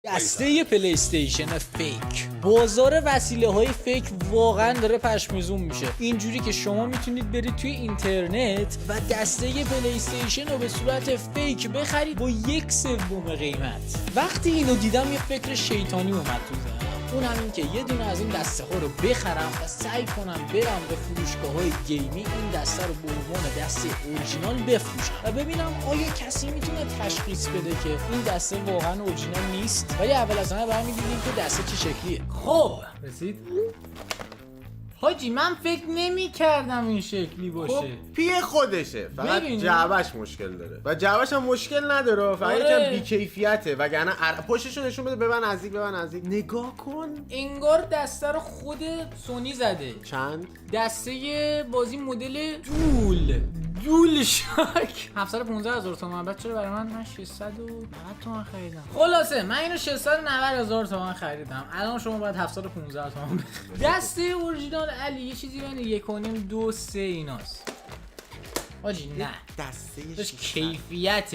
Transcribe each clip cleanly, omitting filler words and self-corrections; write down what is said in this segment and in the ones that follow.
دسته پلی استیشن فیک، بازار وسیله های فیک واقعا داره پشمزون میشه. اینجوری که شما میتونید برید توی اینترنت و دسته پلی استیشن رو به صورت فیک بخرید با 1/3 قیمت. وقتی اینو دیدم یه فکر شیطانی اومد تو ذهنم، اونم این که یه دونه از این دسته ها رو بخرم و سعی کنم برم به فروشگاه های گیمی این دسته رو به عنوان دسته اورجینال بفروشم و ببینم آیا کسی میتونه تشخیص بده که این دسته واقعا اورجینال نیست. ولی اول از همه برمی‌گردیم که دسته چه شکلیه. خب رسید حاجی، من فکر نمی کردم این شکلی باشه. خب پی خودشه، فقط جعبش مشکل داره و جعبش هم مشکل نداره، فقط یکم بی‌کیفیته. وگرنه پشتشو نشون بده. ببن نزدیک نگاه کن. انگار دسته رو خود سونی زده. چند؟ دسته بازی مدل دول شاک 715,000 تومان. بعد چرا برای من 690 تومان خریدم؟ خلاصه من اینو 690,000 تومان خریدم. الان شما باید 715 تومان بدید. دسته اورجینال علی یه چیزی بین 1.5 2 3 ایناست. آجی نه دستهش کیفیت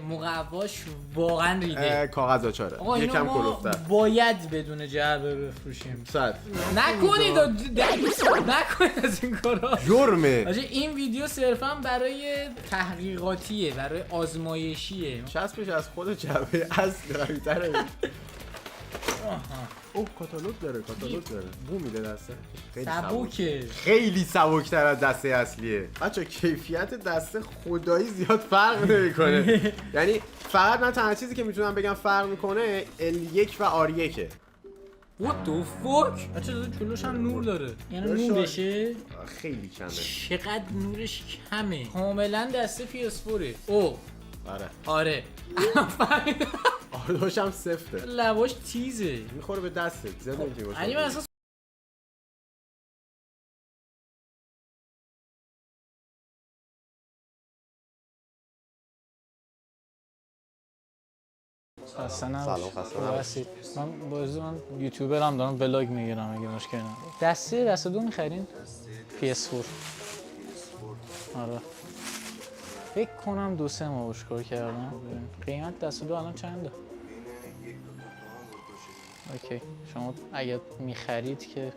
مقواش واقعا ریده. کاغذ آچاره یکم کلوفتر. باید بدون جعبه بفروشیم. نکنید از این کارا. جرمه. آجی این ویدیو صرفا برای تحقیقاتیه، برای آزمایشیه. چسبش از خود جعبه اصل قوی‌تره. اوه کاتالوگ داره بو میده دسته. سبوکه. خیلی سبک‌تر از دسته اصلیه. بچا کیفیت دسته خدایی زیاد فرق نمیکنه. یعنی فقط من تنها چیزی که میتونم بگم فرق میکنه L1 و R1. What the fuck؟ بچه جلوش هم نور داره. یعنی نورشه خیلی کمه. چقدر نورش کمه. کاملا دسته PS4. اوه آره فهمیدم. آرداش هم سفته. لباش تیزه. میخوره به دستت. زیاد نمیتونی باشه. یعنی من اصلا سلام خسته من یوتیوبرم دارم ولاگ میگیرم اگه مشکلی نداره. دسته دو میخرین؟ PS4. آره فکر کنم 2-3 ماه باش کار کردم. قیمت دسته دو الان چنده؟ اوکی شما اگه میخرید که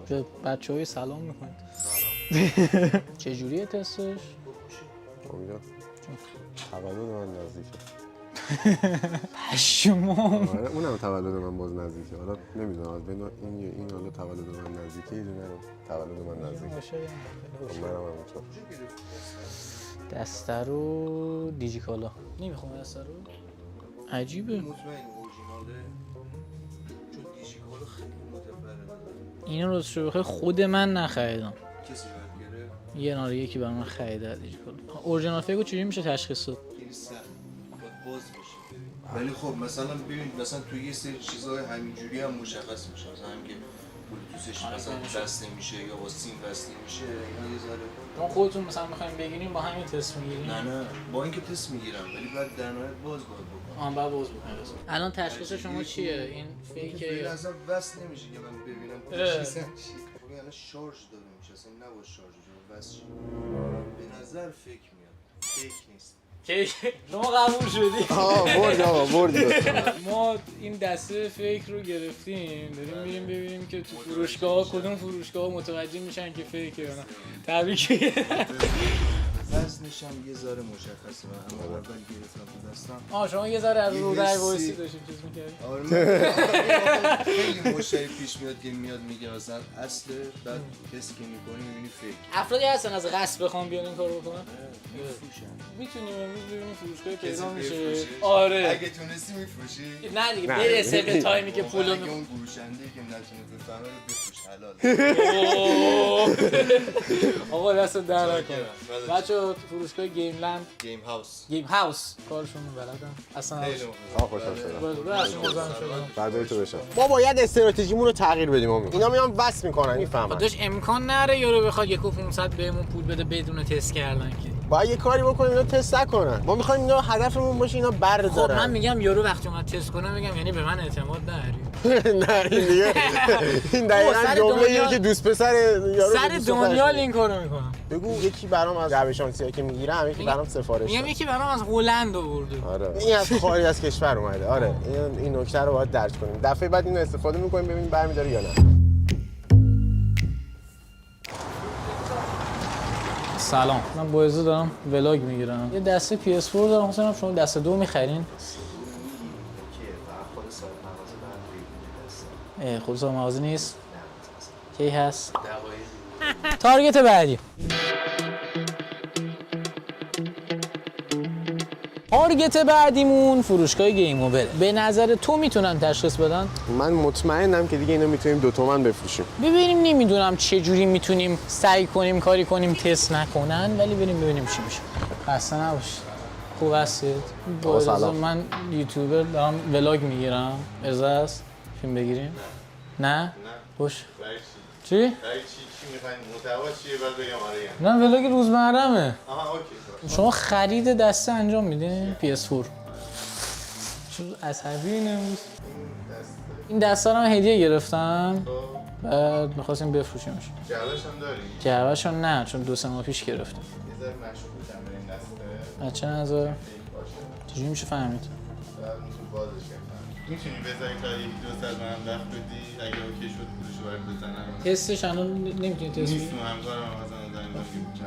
به بچه‌های سلام میکنید. چجوریه تستش؟ اونجا تولد من نزدیکه. پشمام. آره اونم تولد من باز نزدیکه. حالا نمیدونم بین این حالا تولد من نزدیکه، این نه تولد من نزدیکه. منم همونطور. دسته رو دیجیکالا نمیخوام. دسته رو عجیبه. مطمئن اورجیناله چون دیجیکالا خیلی متفرده. اینو راستش بخوای خود من نخریدم. کسی باید گره؟ یه ناره یکی برای من خریده دیجیکالا. اورجینال فیکو چجوری میشه تشخیص داد؟ خیلی سخت باید باز بشه. ولی خب مثلا ببینید مثلا تو یه سری چیزای همینجوری هم مشخص میشه. مثلا هم که بلوتوثش مثلا بسته میشه یا با سیم بسته میشه، اینا یه ذره ما خودتون مثلا می‌خوایم بگیریم با همین تست میگیریم. نه با اینکه تست میگیرم ولی بعد در نهایت باز بکنم. بعد باز بکنم. الان تشخیص شما چیه؟ این فیکه یا یا اصلا وصل نمیشه که من ببینم چیزا چی. خب الان شارژ داره میشه، اصلا نباید شارژ بشه وصل شه. به نظر فیک میاد. فیک نیست. شما قبول شدی؟ بردی. ما این دسته فیک رو گرفتیم، داریم میریم ببینیم که تو فروشگاه کدوم فروشگاه متوجه میشن که فیکه یا نه. تبریک. وزنش هم یه ذره مشخصه. من اول گرفتم تو دستم. شما یه ذره از رو رای وایسی داشتید چیز می‌کردید. آره خیلی مشتری پیش میاد که میاد میگه مثلا اصل، بعد تست که می‌کنی می‌بینی فیک. افرادی هستن از قصد بخوام بیان این کارو بکنن؟ می‌فروشن. میتونیم امروز ببینیم فروشگاه پیدا میشه. بفروشی؟ آره. اگه تونستی می‌فروشی؟ نه دیگه برسه به تایمی که پولو اگه اون فروشنده که نتونه بفهمه رو بفروش حلال. آقا دست در نکنه. بچه‌ها فروشگاه گیملند گیم هاوس کارشون بلدن. اصلا خوشحال شدم. شدم. بعد تو بشم. ما باید استراتژیمون رو تغییر بدیم امید. اینا میان وصل میکنن میفهمن. داش امکان نره یارو بخواد 1.500 بهمون پول بده بدون تست کردن که. باید یه کاری بکنیم اینا تست نکنن. ما می‌خوایم اینا هدفمون باشه اینا بردارن. خب من میگم یارو وقتی اومد تست کنه میگم یعنی به من اعتماد نداری. نه این دیگه این دقیقاً جمله‌ایه که دوست پسر یارو سر دنیا این کارو میکنم. بگو یکی برام از روش شانسی که میگیرم یکی برام سفارش میگم یکی برام از هلند آورده. آره این از خارج از کشور اومده. آره این نکته رو باید درک کنیم. دفعه بعد اینو استفاده می‌کنیم ببینیم برمی‌داره یا نه. سلام، من با عزت دارم ولاگ میگیرم. یه دسته PS4 دارم، مثلا شما دسته 2 می‌خرین؟ خود صاحب مغازه نیست؟ کی هست؟ تارگت بعدی. تارگت بعدیمون فروشگاه گیم موبایل. به نظر تو میتونن تشخیص بدن؟ من مطمئنم که دیگه اینو میتونیم 2 تومن بفروشیم. ببینیم نمیدونم چه جوری میتونیم سعی کنیم کاری کنیم تست نکنن ولی بریم ببینیم چی میشه. خسته نباشید. خوب هستید؟ با سلام. من یوتیوبر دارم ولاگ میگیرم. اجازه فیلم بگیریم؟ نه؟ باش. چی؟ چی می‌خواید محتوا چیه بعد بگم آره نه ولاگ روزمره‌مه. آها اوکی. شما خرید دسته انجام میدین؟ PS4. چون عصبی نمیست. این دسته رو هدیه گرفتم. بعد می‌خواستیم بفروشیمش. جوابش هم داری؟ جعبه‌شو نه چون 2 ماه پیش گرفتم. یه ذره مشغولم به این دسته. بچه نذار. باشه. چجوری میشه فهمید؟ بعد میتونی بازش کنم. میتونی بذاری تا یکی 2 ساعت منم وقت بدی اگه اوکی شد پولشو برات بزنم. تستش الان نمیتونی تست نیست بدی. همکارم مثلا داریم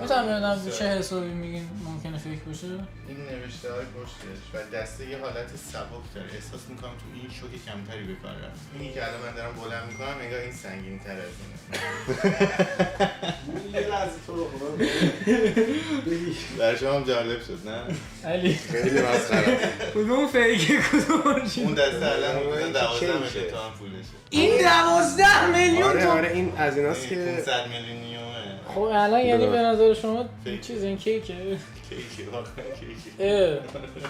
میتونم ببینم چه حسابی میگین ممکنه فیک باشه؟ این نوشته های پشتش و دسته یه حالت سبک داره. احساس میکنم تو این شوک کمتری به کار رفت. اینی که الان من دارم بلند میکنم انگار این سنگین تر از اینه. یه لحظه تو رو خدا برای شما هم جالب شد نه؟ علی خیلی مسخره. کدوم فیکه کدوم اون دسته الان حدود 12 میلیون تومان پولشه. این 12 میلیون آره تومان. آره این از ایناست که 500 میلیونیومه. خب الان یعنی به نظر شما فیک. چیز این کیکه؟ کیکی واقعا کیکی.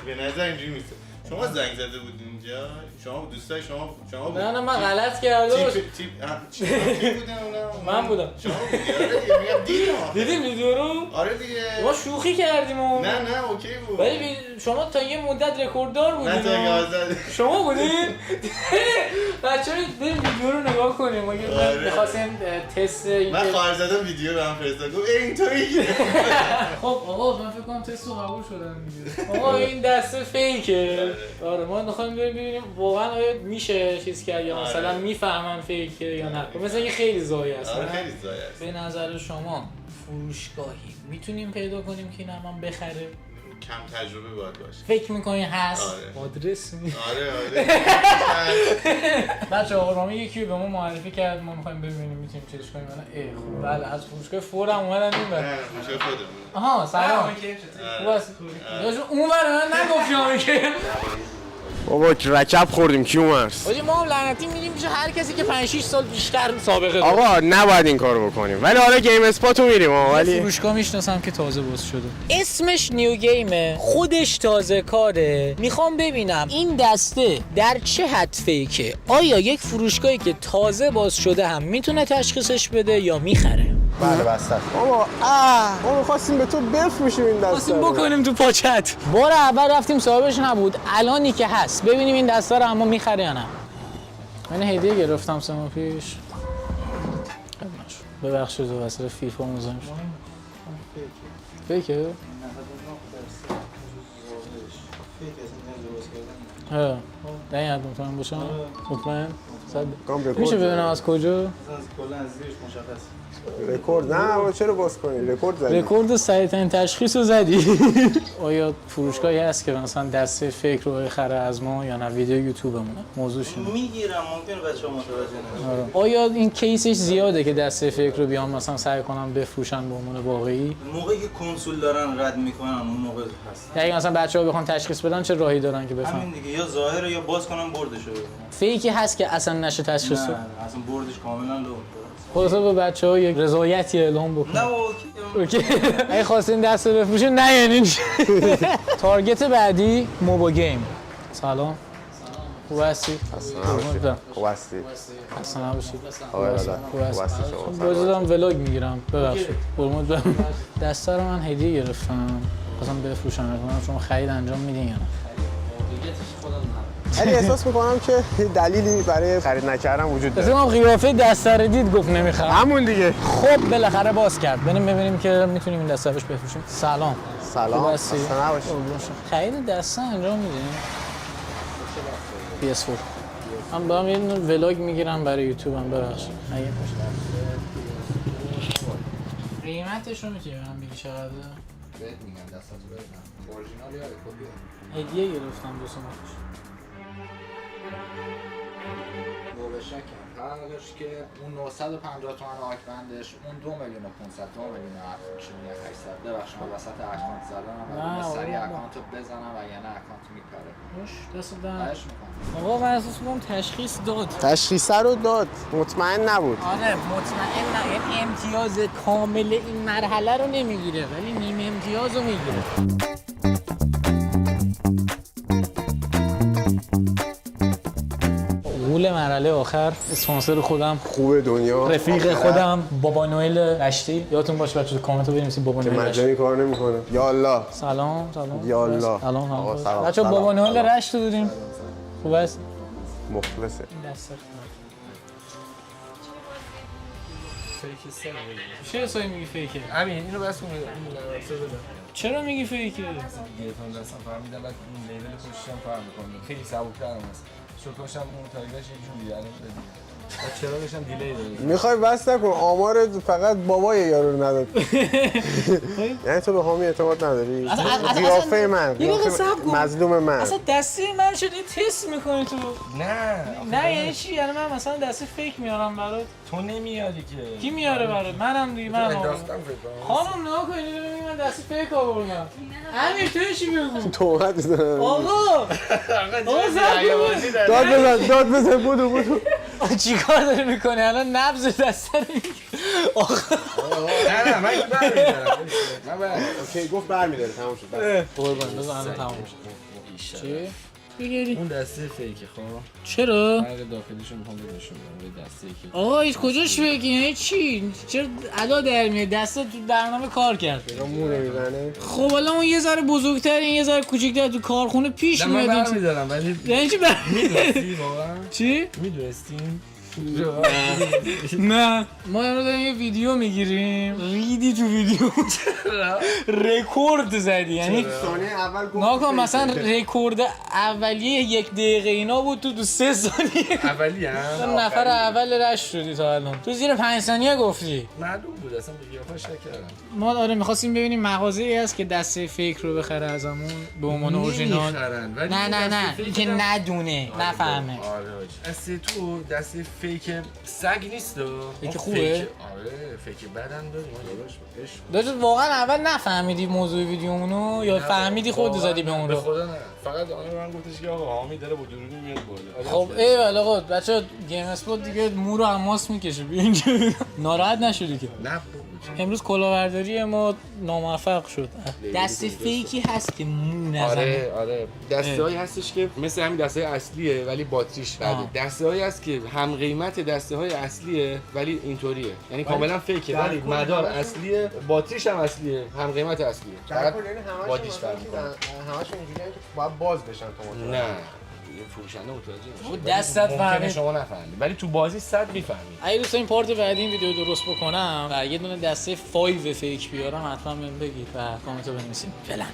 به نظر اینجوری میسه. شما زنگ زده بود اینجا؟ شما دوستای شما بود؟ نه من غلط کردم. چی بودن اونا؟ من بودم. شما بودی؟ آره میگم دیدم. دیدیم ویدیو رو؟ آره دیگه. ما شوخی کردیم و نه اوکی بود. ولی شما تا یه مدت رکورددار بودین. نه تا 11. شما بودین؟ بچه‌ها بریم ویدیو رو نگاه کنیم. ما می‌خواستیم تست این من خواهر زدم ویدیو رو هم فرستادم. گفت این تویی. خب آقا من فکر کنم تست رو قبول شدم دیگه. آقا این دسته فیکه. آره ما می‌خوایم ببینیم واقعا آیا میشه چیز کرد یا مثلا میفهمن فیکه یا نه. مثلا این خیلی زایه است. آره خیلی زایه است. به نظر شما فروشگاهی میتونیم پیدا کنیم که این هم بخره؟ کم تجربه باید باشه. فکر می‌کنی هست؟ آره. آدرس می آره. بچه آرامی یکی به ما معرفی کرد ما می‌خوایم ببینیم میتونیم چیزش کنیم نه خب بله از فروشگاه فورم اومدن این بر. نه میشه خودمون. آها سلام. خوب است. اون بر من نگفتم که بابا رکب خوردیم کیومرس. آجی ما هم لعنتی میریم پیش هر کسی که 5 6 سال بیشتر سابقه داره. آقا نباید این کارو بکنیم. ولی حالا گیم اسپاتو میریم ولی فروشگاه میشناسم که تازه باز شده. اسمش نیو گیمه. خودش تازه کاره. میخوام ببینم این دسته در چه حد فیکه. آیا یک فروشگاهی که تازه باز شده هم میتونه تشخیصش بده یا میخره؟ بله بسته. بابا ما می‌خواستیم به تو بفروشیم این دسته. خواستیم بکنیم تو پاچت. بار اول رفتیم صاحبش نبود. الانی که هست. ببینیم این دسته رو اما میخره یا نه. من هدیه گرفتم 3 ماه پیش. ببخشید واسه فیفا مزاحم شد. فیکه؟ ها. در این حد مطمئن باشم؟ مطمئن؟ میشه ببینم از کجا؟ کلا از زیرش مشخص. رکورد نه چرا باز کنی رکورد زدی. رکورد سریع‌ترین تشخیص رو زدی. آیا فروشگاهی هست که مثلا دسته فکر رو بخره از ما یا نه ویدیو یوتیوبمونه؟ موضوعش اینه. میگیرم ممکنه بچه‌ها متوجه نشن. آیا این کیسش زیاده که دسته فکر رو بیان مثلا سعی کنن بفروشن به عنوان واقعی؟ موقعی که کنسول دارن رد میکنن اون موقع هست. یعنی مثلا بچه‌ها بخوان تشخیص بدن چه راهی دارن که بفهمن؟ همین دیگه یا ظاهر یا باز کنن بردشو ببینن. فیکی هست که اصلا نشه تشخیص نه بده. اصلا بردش کاملا لو. خلاصه به بچه‌ها یک رضایتی اعلام بکن. نه اوکی. اگه خواستین دست بفروشین نه یعنی چی؟ تارگت بعدی موبا گیم. سلام. خوب هستی؟ خوب هستی؟ خسته نباشید. آقای ارادت خوب هستی؟ خوب هستی شما؟ باز دارم ولاگ میگیرم ببخشید. قربونت برم. دسته رو من هدیه گرفتم. خواستم بفروشم شما خرید انجام میدین یا نه؟ ولی احساس میکنم که دلیلی برای خرید نکردن وجود داره. مثلا قیافه دسته رو دید گفت نمیخرم. همون دیگه. خب بالاخره باز کرد. بریم ببینیم که میتونیم این دسته روش بفروشیم. سلام. سلام. خسته نباشید. خرید دسته انجام میدین؟ PS4. من با هم یه دونه ولاگ میگیرم برای یوتیوبم ببخشید. قیمتش رو میتونی من بگی چقدره؟ بهت میگم دستاتو ببینم اورجینال یا کپی هدیه گرفتم 2 سه ماه پیش. نوبشکم فرقش که اون 950 تومن آکبندش اون 2 میلیون و 500 2 میلیون و 800 ببخشید من وسط اکانت زدم نه، ولی سری آقا. اکانتو بزنم و یعنی اکانت میپره خوش دست دارم. خواهش میکنم آقا من احساس میکنم تشخیص داد. تشخیص رو داد. مطمئن نبود. آره مطمئن نه این امتیاز کامل این مرحله رو نمیگیره ولی نیم امتیاز رو میگیره. غول مرحله آخر اسپانسر خودم خوب دنیا. رفیق خودم بابا نوئل رشتی یادتون باشه بچه‌ها کامنت رو بنویسید بابا که نوئل رشتی. مجانی کار نمیکنه. یا الله. سلام یا الله. سلام آقا سلام. بچه‌ها بابا سلام. نوئل رشت بودیم خوب است مخلصه. دست چه حسابی میگی فیکه؟ همین اینو بس کن چرا میگی فیکه؟ گیتون دستم فهمیدم بعد این لیبل پشتم فرق میکنه خیلی سبک‌تر هم هست شکلشم اون تایگاش یه جوری الان دیگه بعد چراغش هم دیلی داره میخوای بس نکن آمار فقط بابای یارو رو نداد. یعنی تو به حامی اعتماد نداری؟ قیافه من یه دقیقه قیافه صبر کن. مظلوم من. اصلا دسته من شده تست میکنی تو نه نه یعنی چی؟ یعنی من مثلا دسته فیک میارم برات تو نمیاری که کی میاره برات؟ منم دیگه منم آوردم. انداختم فکر کنم خانم نها کنید ببینید من دسته فیک آوردم امیر تو چی بگو؟ تومت بزنم. آقا داد بزن بودو. چیکار داری میکنه الان نبض دسته رو میگه آقا نه من این برمیدارم من اوکی گفت برمی‌داره تمام شد. قربان بذار الان تمام شد چی؟ بگیری اون دسته فیکه خب چرا؟ فرق داخلیشو میخوام بهشون بدم یه دسته که آقا هیچ کجاش بگی یعنی چی؟ چرا ادا در میاد دسته تو برنامه کار کرد مو نمیزنه. خب حالا اون یه ذره بزرگتر این یه ذره کوچیک‌تر تو کارخونه پیش من میاد این چی- برمیدارم ولی یعنی چی میدونستی واقعا چی؟ میدونستیم نه ما امروز داریم یه ویدیو میگیریم ریدی تو ویدیو رکورد زدی یعنی ثانیه اول گفت ناکن مثلا رکورد اولیه 1 دقیقه اینا بود تو 3 ثانیه اولی هم نفر اول رشت شدی تا الان تو زیر 5 ثانیه گفتی معلوم بود اصلا به قیافش نکردم ما آره می‌خواستیم ببینیم مغازه‌ای هست که دسته فیک رو بخره ازمون به عنوان اورجینال نه که ندونه نفهمه آره حاجی دسته تو دسته فیک سگ نیست فیک خوبه؟ آره فیک بدن داریم داشت واقعا اول نفهمیدی موضوع ویدیومونو یا فهمیدی خود زدی به اون به رو خدا نه فقط آنها به من گفتش که آقا حامی داره با دوربین میاد بالا خب ایول آقا بچا گیم اسپات دیگه مو رو حماس میکشه بیا اینجا ناراحت نشدی که نه امروز کلاهبرداری ما ناموفق شد دست فیکی هست که مو نزنه آره دسته‌هایی هستش که مثل همین دسته‌های اصلیه ولی باتریش بده دسته‌هایی هست که هم قیمت دسته‌های اصلیه ولی اینطوریه یعنی کاملا فیکه ولی مدار اصلیه باتریش هم اصلیه هم قیمت اصلیه فقط بادیش فرق می‌کنه همشون اینجوریه که باید باز بشن تو نه یه فروشنده متوجه خب دستت ممکنه فهمید شما نفهمید ولی تو بازی 100 میفهمید اگه دوست دارین پارت بعدی این ویدیو درست بکنم و یه دونه دسته 5 فیک بیارم حتما بهم بگید و کامنت رو بنویسید فعلا